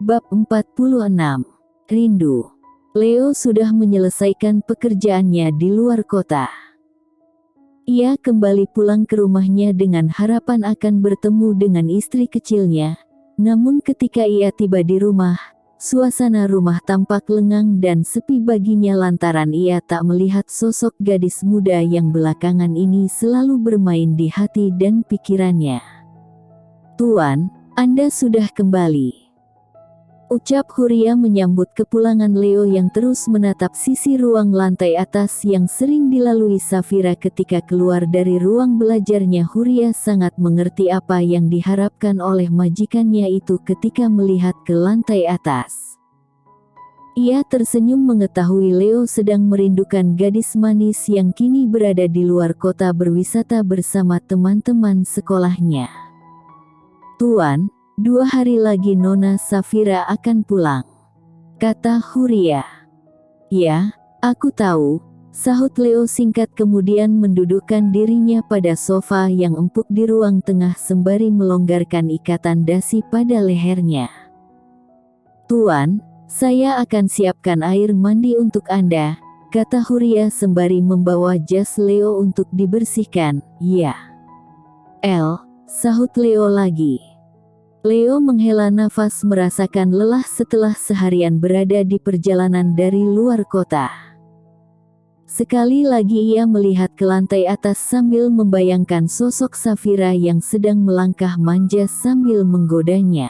Bab 46. Rindu. Leo sudah menyelesaikan pekerjaannya di luar kota. Ia kembali pulang ke rumahnya dengan harapan akan bertemu dengan istri kecilnya. Namun ketika ia tiba di rumah, suasana rumah tampak lengang dan sepi baginya lantaran ia tak melihat sosok gadis muda yang belakangan ini selalu bermain di hati dan pikirannya. "Tuan, Anda sudah kembali," ucap Huria menyambut kepulangan Leo yang terus menatap sisi ruang lantai atas yang sering dilalui Safira ketika keluar dari ruang belajarnya. Huria sangat mengerti apa yang diharapkan oleh majikannya itu ketika melihat ke lantai atas. Ia tersenyum mengetahui Leo sedang merindukan gadis manis yang kini berada di luar kota berwisata bersama teman-teman sekolahnya. "Tuan, 2 hari lagi Nona Safira akan pulang," kata Huria. "Ya, aku tahu," sahut Leo singkat kemudian mendudukkan dirinya pada sofa yang empuk di ruang tengah sembari melonggarkan ikatan dasi pada lehernya. "Tuan, saya akan siapkan air mandi untuk Anda," kata Huria sembari membawa jas Leo untuk dibersihkan. "Ya, El," sahut Leo lagi. Leo menghela nafas merasakan lelah setelah seharian berada di perjalanan dari luar kota. Sekali lagi ia melihat ke lantai atas sambil membayangkan sosok Safira yang sedang melangkah manja sambil menggodanya.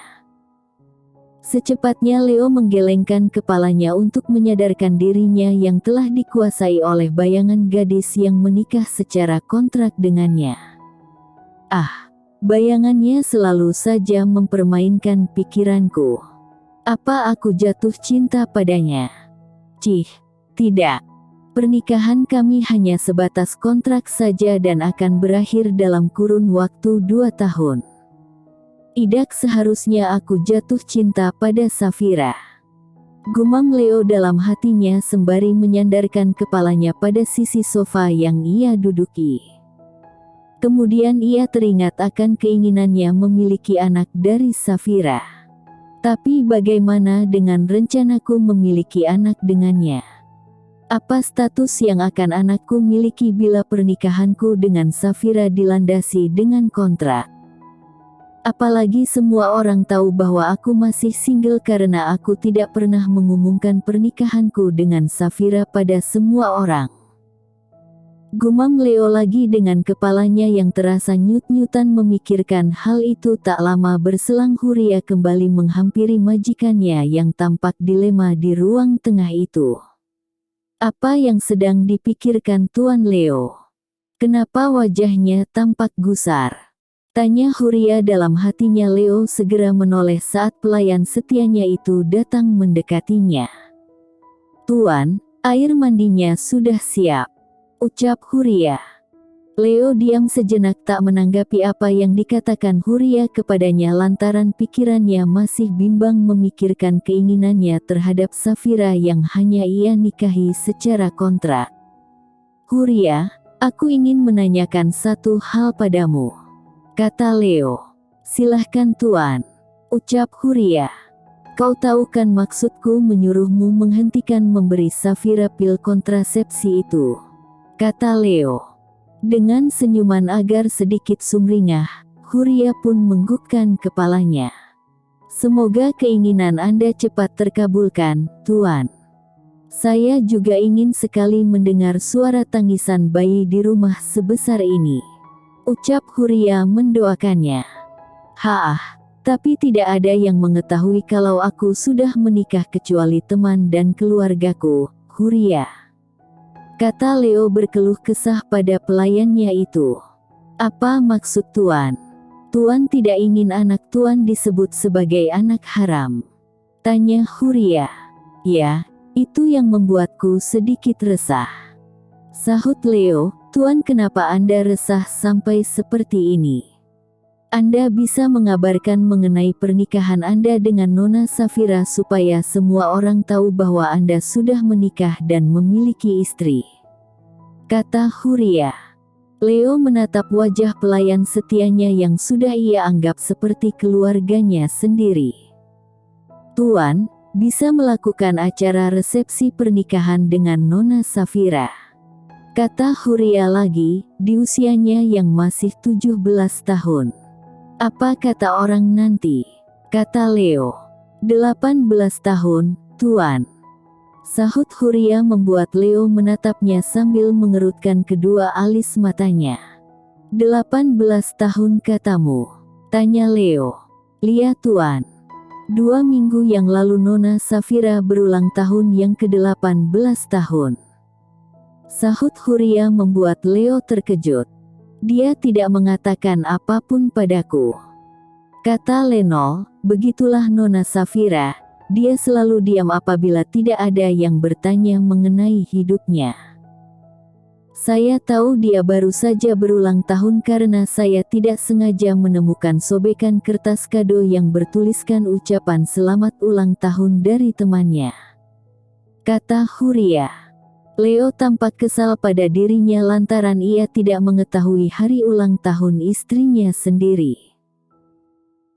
Secepatnya Leo menggelengkan kepalanya untuk menyadarkan dirinya yang telah dikuasai oleh bayangan gadis yang menikah secara kontrak dengannya. Bayangannya selalu saja mempermainkan pikiranku. Apa aku jatuh cinta padanya? Cih, tidak. Pernikahan kami hanya sebatas kontrak saja dan akan berakhir dalam kurun waktu 2 tahun. Tidak seharusnya aku jatuh cinta pada Safira," gumam Leo dalam hatinya sembari menyandarkan kepalanya pada sisi sofa yang ia duduki. Kemudian ia teringat akan keinginannya memiliki anak dari Safira. "Tapi bagaimana dengan rencanaku memiliki anak dengannya? Apa status yang akan anakku miliki bila pernikahanku dengan Safira dilandasi dengan kontrak? Apalagi semua orang tahu bahwa aku masih single karena aku tidak pernah mengumumkan pernikahanku dengan Safira pada semua orang," gumam Leo lagi dengan kepalanya yang terasa nyut-nyutan memikirkan hal itu. Tak lama berselang Huria kembali menghampiri majikannya yang tampak dilema di ruang tengah itu. "Apa yang sedang dipikirkan Tuan Leo? Kenapa wajahnya tampak gusar?" tanya Huria dalam hatinya. Leo segera menoleh saat pelayan setianya itu datang mendekatinya. "Tuan, air mandinya sudah siap," ucap Huria. Leo diam sejenak tak menanggapi apa yang dikatakan Huria kepadanya lantaran pikirannya masih bimbang memikirkan keinginannya terhadap Safira yang hanya ia nikahi secara kontrak. "Huria, aku ingin menanyakan satu hal padamu," kata Leo. "Silahkan Tuan," ucap Huria. "Kau tahu kan maksudku menyuruhmu menghentikan memberi Safira pil kontrasepsi itu," kata Leo. Dengan senyuman agar sedikit sumringah, Huria pun menggugkan kepalanya. "Semoga keinginan Anda cepat terkabulkan, Tuan. Saya juga ingin sekali mendengar suara tangisan bayi di rumah sebesar ini," ucap Huria mendoakannya. Tapi tidak ada yang mengetahui kalau aku sudah menikah kecuali teman dan keluargaku, Huria," kata Leo berkeluh kesah pada pelayannya itu. "Apa maksud Tuan? Tuan tidak ingin anak Tuan disebut sebagai anak haram?" tanya Huria. "Ya, itu yang membuatku sedikit resah," sahut Leo. "Tuan, kenapa Anda resah sampai seperti ini? Anda bisa mengabarkan mengenai pernikahan Anda dengan Nona Safira supaya semua orang tahu bahwa Anda sudah menikah dan memiliki istri," kata Huria. Leo menatap wajah pelayan setianya yang sudah ia anggap seperti keluarganya sendiri. Tuan, bisa melakukan acara resepsi pernikahan dengan Nona Safira. Kata Huria lagi, di usianya yang masih 17 tahun. Apa kata orang nanti? Kata Leo. 18 tahun, Tuan. Sahut Huria membuat Leo menatapnya sambil mengerutkan kedua alis matanya. 18 tahun katamu? Tanya Leo. Lihat Tuan. 2 minggu yang lalu Nona Safira berulang tahun yang ke-18 tahun. Sahut Huria membuat Leo terkejut. Dia tidak mengatakan apapun padaku. Kata Leno, begitulah Nona Safira, dia selalu diam apabila tidak ada yang bertanya mengenai hidupnya. Saya tahu dia baru saja berulang tahun karena saya tidak sengaja menemukan sobekan kertas kado yang bertuliskan ucapan selamat ulang tahun dari temannya. Kata Huria. Leo tampak kesal pada dirinya lantaran ia tidak mengetahui hari ulang tahun istrinya sendiri.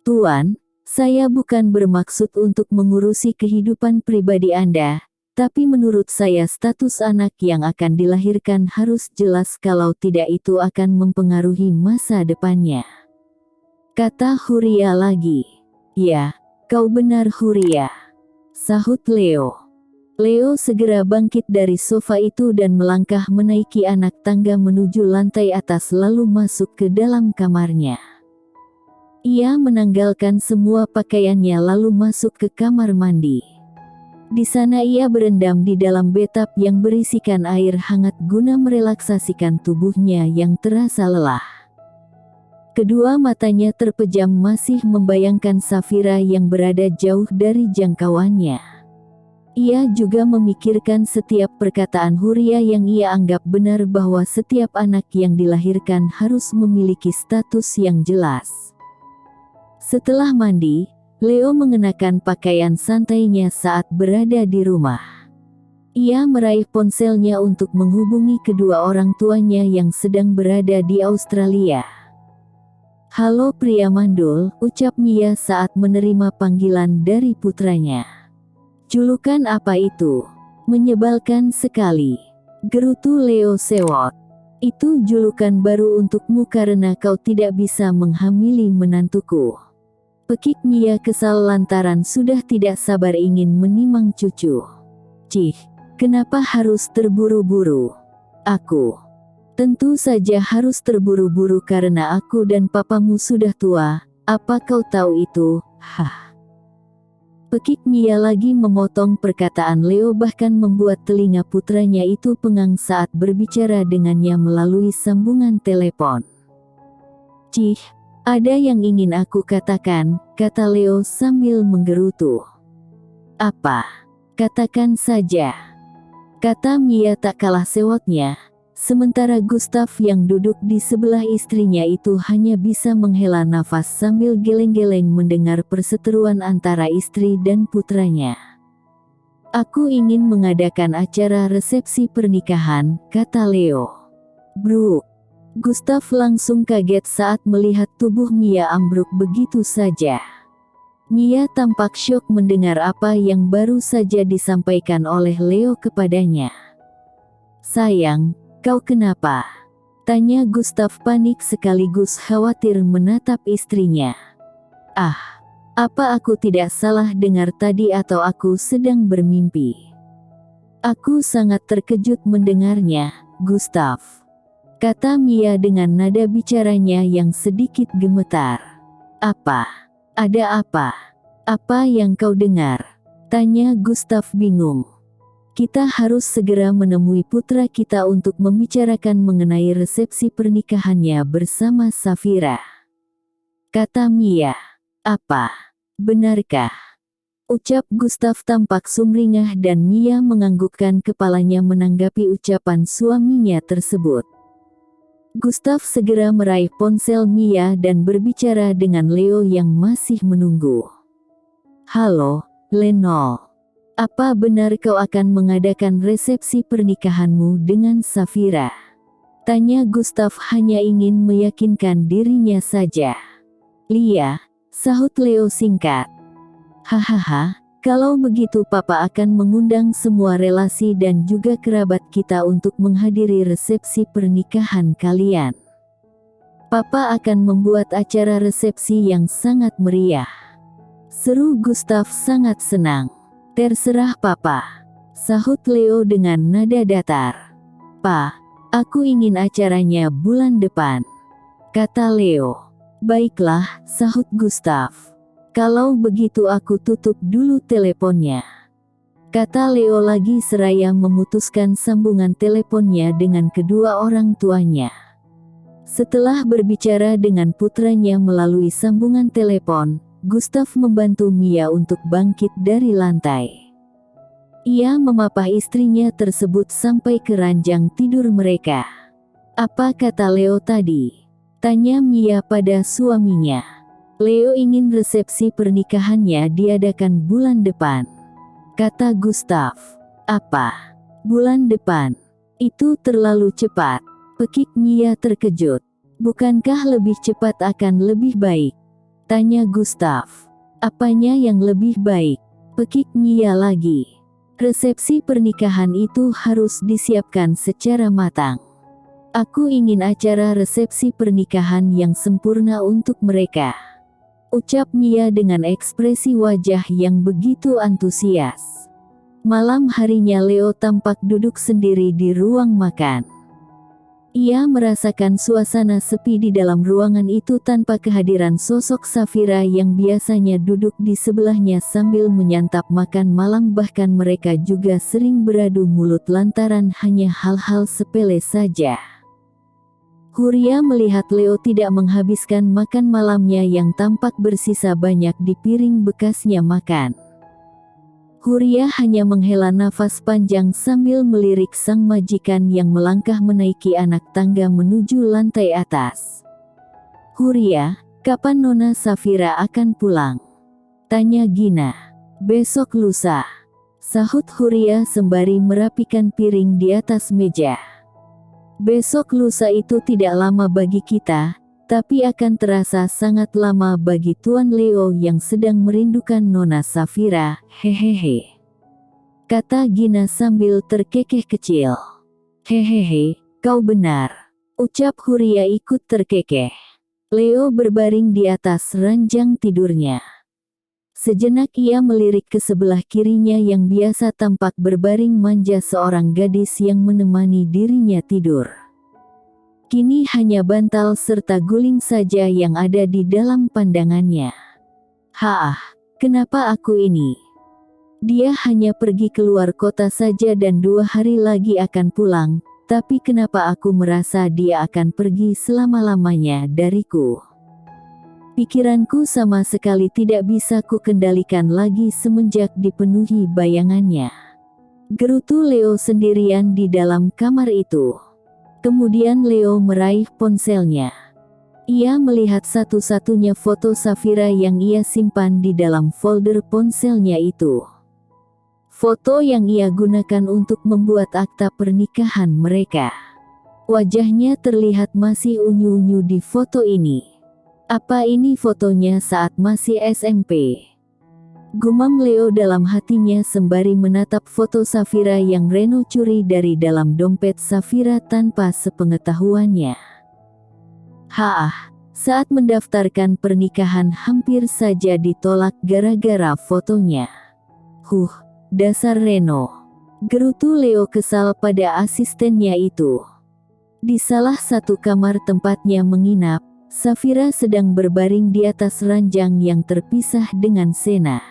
Tuan, saya bukan bermaksud untuk mengurusi kehidupan pribadi Anda, tapi menurut saya status anak yang akan dilahirkan harus jelas kalau tidak itu akan mempengaruhi masa depannya. Kata Huria lagi. Ya, kau benar Huria. Sahut Leo. Leo segera bangkit dari sofa itu dan melangkah menaiki anak tangga menuju lantai atas lalu masuk ke dalam kamarnya. Ia menanggalkan semua pakaiannya lalu masuk ke kamar mandi. Di sana ia berendam di dalam bathtub yang berisikan air hangat guna merelaksasikan tubuhnya yang terasa lelah. Kedua matanya terpejam masih membayangkan Safira yang berada jauh dari jangkauannya. Ia juga memikirkan setiap perkataan Huria yang ia anggap benar bahwa setiap anak yang dilahirkan harus memiliki status yang jelas. Setelah mandi, Leo mengenakan pakaian santainya saat berada di rumah. Ia meraih ponselnya untuk menghubungi kedua orang tuanya yang sedang berada di Australia. Halo pria mandul, ucap Mia saat menerima panggilan dari putranya. Julukan apa itu? Menyebalkan sekali. Gerutu Leo sewot. Itu julukan baru untukmu karena kau tidak bisa menghamili menantuku. Pekik Mia kesal lantaran sudah tidak sabar ingin menimang cucu. Cih, kenapa harus terburu-buru? Aku. Tentu saja harus terburu-buru karena aku dan papamu sudah tua. Apa kau tahu itu? Hah. Pekik Mia lagi memotong perkataan Leo bahkan membuat telinga putranya itu pengang saat berbicara dengannya melalui sambungan telepon. Cih, ada yang ingin aku katakan, kata Leo sambil menggerutu. Apa? Katakan saja. Kata Mia tak kalah sewotnya. Sementara Gustav yang duduk di sebelah istrinya itu hanya bisa menghela nafas sambil geleng-geleng mendengar perseteruan antara istri dan putranya. Aku ingin mengadakan acara resepsi pernikahan, kata Leo. Bruk. Gustav langsung kaget saat melihat tubuh Mia ambruk begitu saja. Mia tampak syok mendengar apa yang baru saja disampaikan oleh Leo kepadanya. Sayang, kau kenapa? Tanya Gustav panik sekaligus khawatir menatap istrinya. Ah, apa aku tidak salah dengar tadi atau aku sedang bermimpi? Aku sangat terkejut mendengarnya, Gustav. Kata Mia dengan nada bicaranya yang sedikit gemetar. Apa? Ada apa? Apa yang kau dengar? Tanya Gustav bingung. Kita harus segera menemui putra kita untuk membicarakan mengenai resepsi pernikahannya bersama Safira. Kata Mia. Apa? Benarkah? Ucap Gustav tampak sumringah dan Mia menganggukkan kepalanya menanggapi ucapan suaminya tersebut. Gustav segera meraih ponsel Mia dan berbicara dengan Leo yang masih menunggu. Halo, Leno. Apa benar kau akan mengadakan resepsi pernikahanmu dengan Safira? Tanya Gustav hanya ingin meyakinkan dirinya saja. Lia, sahut Leo singkat. Hahaha, Kalau begitu papa akan mengundang semua relasi dan juga kerabat kita untuk menghadiri resepsi pernikahan kalian. Papa akan membuat acara resepsi yang sangat meriah. Seru Gustaf sangat senang. Terserah papa, sahut Leo dengan nada datar. Pa, aku ingin acaranya bulan depan, kata Leo. Baiklah, sahut Gustaf. Kalau begitu aku tutup dulu teleponnya, kata Leo lagi seraya memutuskan sambungan teleponnya dengan kedua orang tuanya. Setelah berbicara dengan putranya melalui sambungan telepon, Gustaf membantu Mia untuk bangkit dari lantai. Ia memapah istrinya tersebut sampai ke ranjang tidur mereka. Apa kata Leo tadi? Tanya Mia pada suaminya. Leo ingin resepsi pernikahannya diadakan bulan depan, kata Gustaf. Apa? Bulan depan? Itu terlalu cepat, pekik Mia terkejut. Bukankah lebih cepat akan lebih baik? Tanya Gustaf. Apanya yang lebih baik? Pekik Mia lagi. Resepsi pernikahan itu harus disiapkan secara matang. Aku ingin acara resepsi pernikahan yang sempurna untuk mereka, ucap Mia dengan ekspresi wajah yang begitu antusias. Malam harinya Leo tampak duduk sendiri di ruang makan. Ia merasakan suasana sepi di dalam ruangan itu tanpa kehadiran sosok Safira yang biasanya duduk di sebelahnya sambil menyantap makan malam, bahkan mereka juga sering beradu mulut lantaran hanya hal-hal sepele saja. Huria melihat Leo tidak menghabiskan makan malamnya yang tampak bersisa banyak di piring bekasnya makan. Huria hanya menghela nafas panjang sambil melirik sang majikan yang melangkah menaiki anak tangga menuju lantai atas. Huria, kapan Nona Safira akan pulang? Tanya Gina. Besok lusa, sahut Huria sembari merapikan piring di atas meja. Besok lusa itu tidak lama bagi kita, tapi akan terasa sangat lama bagi Tuan Leo yang sedang merindukan Nona Safira, hehehe, kata Gina sambil terkekeh kecil. Hehehe, kau benar, ucap Huria ikut terkekeh. Leo berbaring di atas ranjang tidurnya. Sejenak ia melirik ke sebelah kirinya yang biasa tampak berbaring manja seorang gadis yang menemani dirinya tidur. Kini hanya bantal serta guling saja yang ada di dalam pandangannya. Haah, kenapa aku ini? Dia hanya pergi keluar kota saja dan 2 hari lagi akan pulang, tapi kenapa aku merasa dia akan pergi selama-lamanya dariku? Pikiranku sama sekali tidak bisa kukendalikan lagi semenjak dipenuhi bayangannya. Gerutu Leo sendirian di dalam kamar itu. Kemudian Leo meraih ponselnya. Ia melihat satu-satunya foto Safira yang ia simpan di dalam folder ponselnya itu. Foto yang ia gunakan untuk membuat akta pernikahan mereka. Wajahnya terlihat masih unyu-unyu di foto ini. Apa ini fotonya saat masih SMP? Gumam Leo dalam hatinya sembari menatap foto Safira yang Reno curi dari dalam dompet Safira tanpa sepengetahuannya. Saat mendaftarkan pernikahan hampir saja ditolak gara-gara fotonya. Dasar Reno, gerutu Leo kesal pada asistennya itu. Di salah satu kamar tempatnya menginap, Safira sedang berbaring di atas ranjang yang terpisah dengan Sena.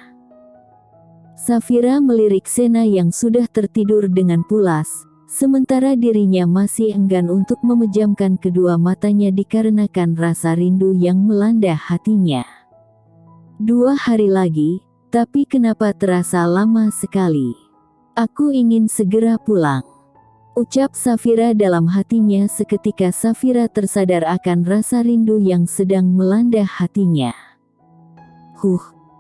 Safira melirik Sena yang sudah tertidur dengan pulas, sementara dirinya masih enggan untuk memejamkan kedua matanya dikarenakan rasa rindu yang melanda hatinya. 2 hari lagi, tapi kenapa terasa lama sekali? Aku ingin segera pulang, ucap Safira dalam hatinya seketika Safira tersadar akan rasa rindu yang sedang melanda hatinya.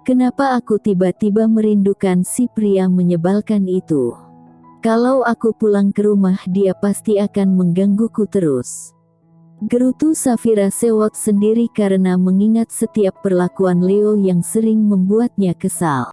Kenapa aku tiba-tiba merindukan si pria menyebalkan itu? Kalau aku pulang ke rumah dia pasti akan menggangguku terus. Gerutu Safira sewot sendiri karena mengingat setiap perlakuan Leo yang sering membuatnya kesal.